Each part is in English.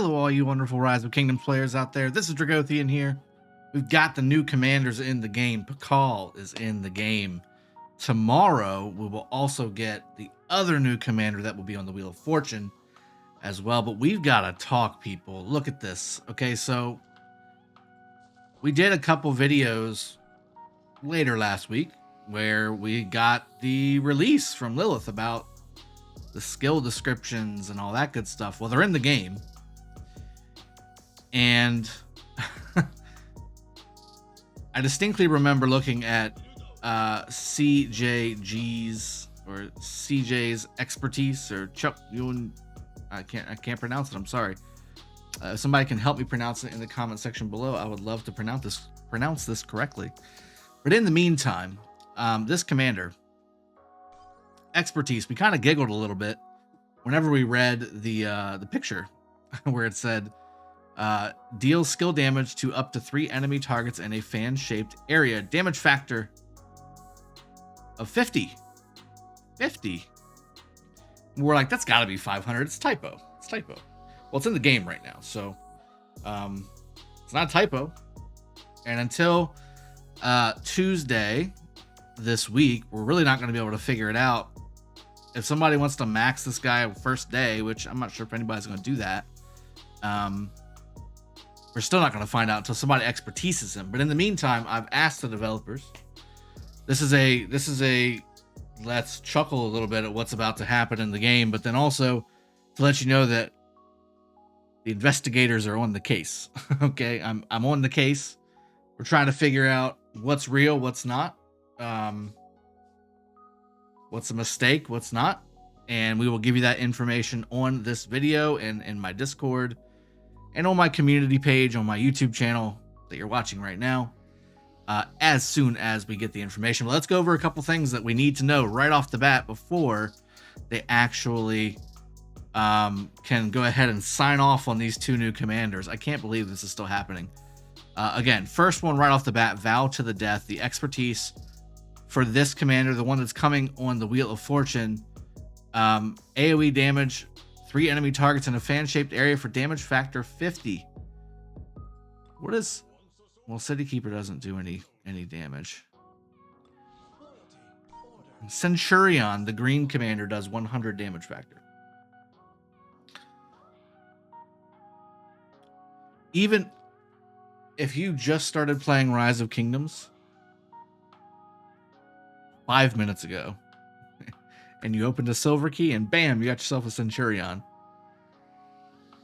Hello, all you wonderful Rise of Kingdoms players out there. This is Dragothien here. We've got the new commanders in the game. Pakal is in the game. Tomorrow, we will also get the other new commander that will be on the Wheel of Fortune as well. But we've got to talk, people. Look at this. Okay, so we did a couple videos later last week where we got the release from Lilith about the skill descriptions and all that good stuff. Well, they're in the game. And I distinctly remember looking at CJG's or CJ's expertise, or Chuck, I can't pronounce it. I'm sorry. If somebody can help me pronounce it in the comment section below, I would love to pronounce this correctly. But in the meantime, this commander expertise, we kind of giggled a little bit whenever we read the picture where it said deals skill damage to up to 3 enemy targets in a fan-shaped area. Damage factor of 50. We're like, that's got to be 500. It's typo. Well, it's in the game right now, so it's not a typo. And until Tuesday this week, we're really not going to be able to figure it out. If somebody wants to max this guy first day, which I'm not sure if anybody's going to do that, we're still not going to find out until somebody expertises him. But in the meantime, I've asked the developers. This is a let's chuckle a little bit at what's about to happen in the game, but then also to let you know that the investigators are on the case. Okay, I'm on the case. We're trying to figure out what's real, what's not, what's a mistake, what's not, and we will give you that information on this video and in my Discord and on my community page on my YouTube channel that you're watching right now, as soon as we get the information. But let's go over a couple things that we need to know right off the bat before they actually can go ahead and sign off on these 2 new commanders. I can't believe this is still happening. Again, first one right off the bat, Vow to the Death. The expertise for this commander, the one that's coming on the Wheel of Fortune, AoE damage, 3 enemy targets in a fan-shaped area for damage factor 50. What is... Well, City Keeper doesn't do any damage. Centurion, the green commander, does 100 damage factor. Even if you just started playing Rise of Kingdoms 5 minutes ago, and you opened a silver key and bam, you got yourself a Centurion,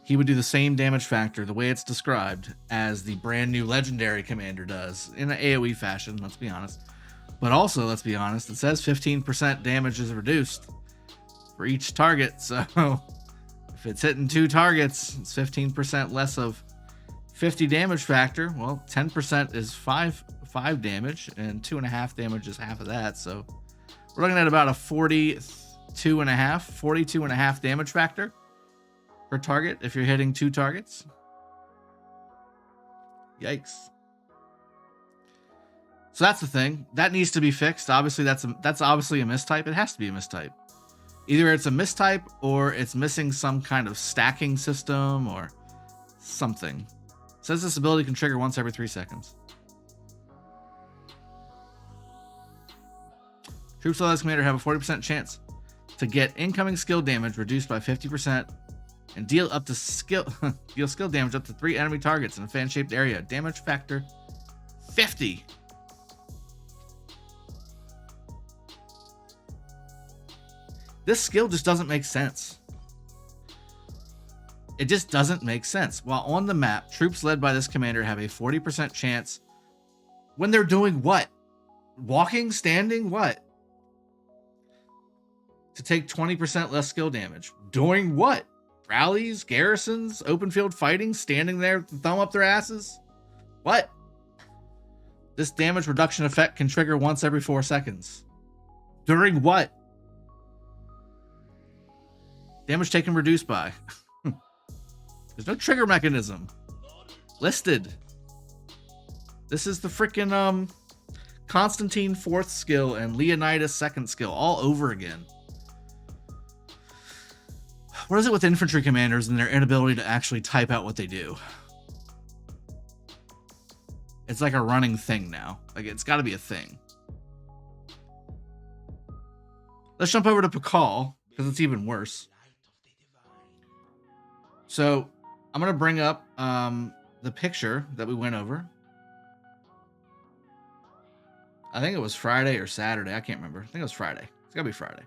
he would do the same damage factor, the way it's described, as the brand new legendary commander does, in an AoE fashion, let's be honest. But also, let's be honest, it says 15% damage is reduced for each target, so if it's hitting 2 targets, it's 15% less of 50 damage factor. Well, 10% is 5 damage, and 2.5 damage is half of that, so we're looking at about a 42.5 damage factor per target if you're hitting 2 targets. Yikes. So that's the thing. That needs to be fixed. Obviously, that's obviously a mistype. It has to be a mistype. Either it's a mistype or it's missing some kind of stacking system or something. It says this ability can trigger once every 3 seconds. Troops of this commander have a 40% chance to get incoming skill damage reduced by 50% and deal skill damage up to 3 enemy targets in a fan-shaped area. Damage factor 50. This skill just doesn't make sense. It just doesn't make sense. While on the map, troops led by this commander have a 40% chance when they're doing what? Walking, standing, what? To take 20% less skill damage. Doing what? Rallies, garrisons, open field fighting, standing there with the thumb up their asses? What? This damage reduction effect can trigger once every 4 seconds. During what? Damage taken reduced by. There's no trigger mechanism listed. This is the freaking Constantine 4th skill and Leonidas 2nd skill all over again. what is it with infantry commanders and their inability to actually type out what they do? It's like a running thing now. Like, it's got to be a thing. Let's jump over to Pakal, because it's even worse. So, I'm going to bring up the picture that we went over. I think it was Friday or Saturday. I can't remember. I think it was Friday. It's got to be Friday.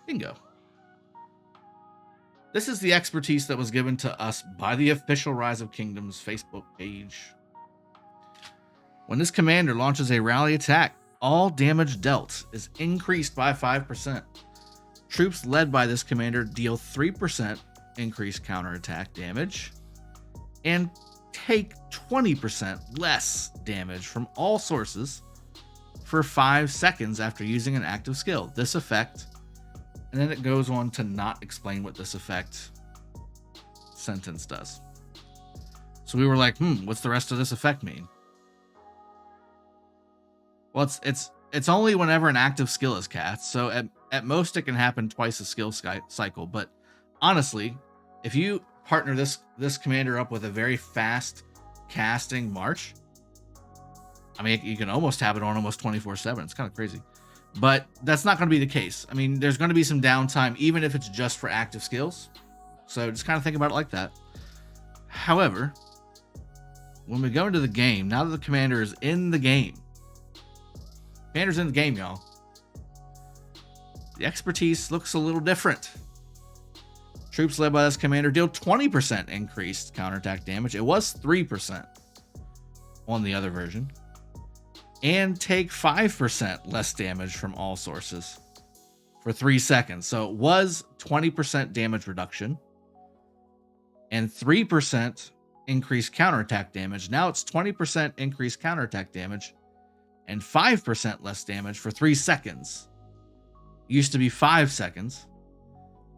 Bingo. This is the expertise that was given to us by the official Rise of Kingdoms Facebook page. When this commander launches a rally attack, all damage dealt is increased by 5%. Troops led by this commander deal 3% increased counterattack damage and take 20% less damage from all sources for 5 seconds after using an active skill. This effect, and then it goes on to not explain what this effect sentence does. So we were like, what's the rest of this effect mean? Well, it's only whenever an active skill is cast, so at most it can happen twice a skill cycle. But honestly, if you partner this commander up with a very fast casting march, I mean, you can almost have it on almost 24/7. It's kind of crazy, but that's not going to be the case. I mean, there's going to be some downtime, even if it's just for active skills. So just kind of think about it like that. However, when we go into the game, now that the commander is in the game, commander's in the game, y'all, the expertise looks a little different. Troops led by this commander deal 20% increased counterattack damage. It was 3% on the other version. And take 5% less damage from all sources for 3 seconds. So it was 20% damage reduction and 3% increased counterattack damage. Now it's 20% increased counterattack damage and 5% less damage for 3 seconds. Used to be 5 seconds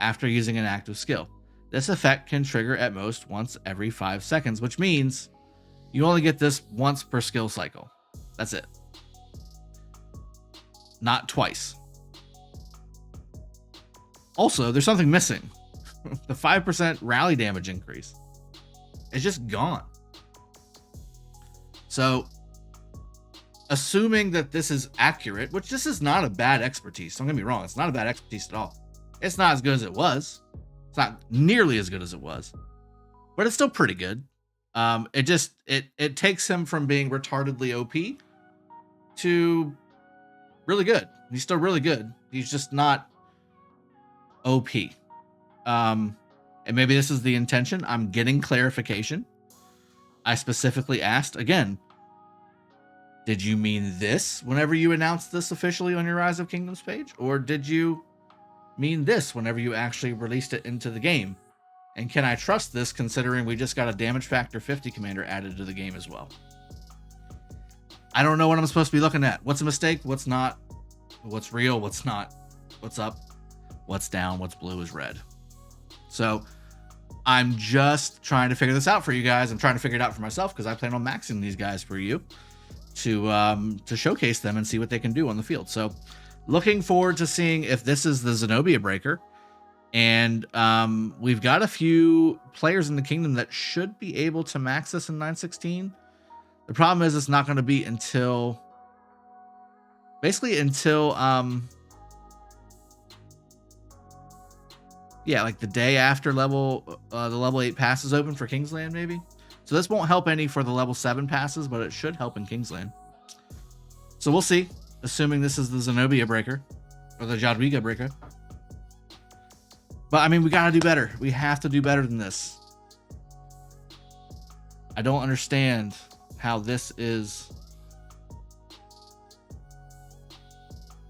after using an active skill. This effect can trigger at most once every 5 seconds, which means you only get this once per skill cycle. That's it. Not twice. Also, there's something missing. The 5% rally damage increase is just gone. So, assuming that this is accurate, which this is not a bad expertise, don't get me wrong, it's not a bad expertise at all. It's not as good as it was. It's not nearly as good as it was, but it's still pretty good. It takes him from being retardedly OP to really good. He's still really good. He's just not OP. And maybe this is the intention. I'm getting clarification. I specifically asked again, did you mean this whenever you announced this officially on your Rise of Kingdoms page? Or did you mean this whenever you actually released it into the game? And can I trust this considering we just got a damage factor 50 commander added to the game as well? I don't know what I'm supposed to be looking at. What's a mistake? What's not? What's real? What's not? What's up? What's down? What's blue is red. So I'm just trying to figure this out for you guys. I'm trying to figure it out for myself because I plan on maxing these guys for you to showcase them and see what they can do on the field. So looking forward to seeing if this is the Zenobia breaker. And we've got a few players in the kingdom that should be able to max this in 916. The problem is it's not going to be until basically until like the day after the level 8 passes open for Kingsland, maybe. So this won't help any for the level 7 passes, but it should help in Kingsland. So we'll see, assuming this is the Zenobia breaker or the Jadwiga breaker. But I mean, we gotta do better. We have to do better than this. I don't understand how this is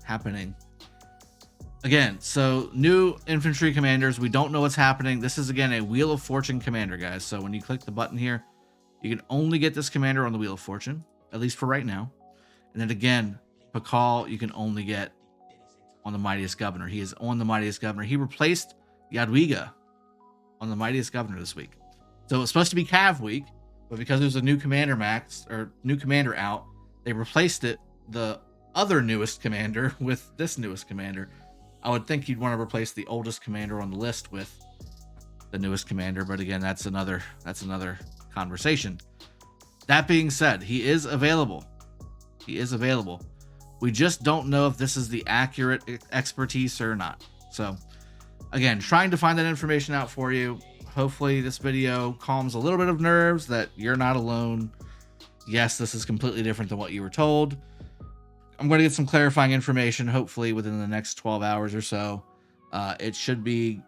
happening. Again, so new infantry commanders, we don't know what's happening. This is, again, a Wheel of Fortune commander, guys. So when you click the button here, you can only get this commander on the Wheel of Fortune, at least for right now. And then again, Pakal, you can only get on the Mightiest Governor. He is on the Mightiest Governor. He replaced Jadwiga on the Mightiest Governor this week. So it's supposed to be Cav week, but because there's a new commander out, they replaced the other newest commander with this newest commander. I would think you'd want to replace the oldest commander on the list with the newest commander, but again, that's another conversation. That being said, he is available. He is available. We just don't know if this is the accurate expertise or not. So again, trying to find that information out for you. Hopefully this video calms a little bit of nerves that you're not alone. Yes, this is completely different than what you were told. I'm going to get some clarifying information, hopefully within the next 12 hours or so. It should be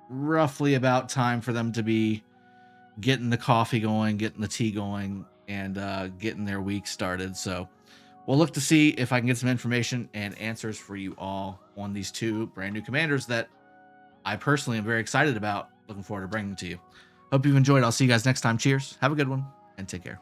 roughly about time for them to be getting the coffee going, getting the tea going, and getting their week started. So we'll look to see if I can get some information and answers for you all on these two brand new commanders that I personally am very excited about. Looking forward to bringing them to you. Hope you've enjoyed. I'll see you guys next time. Cheers. Have a good one and take care.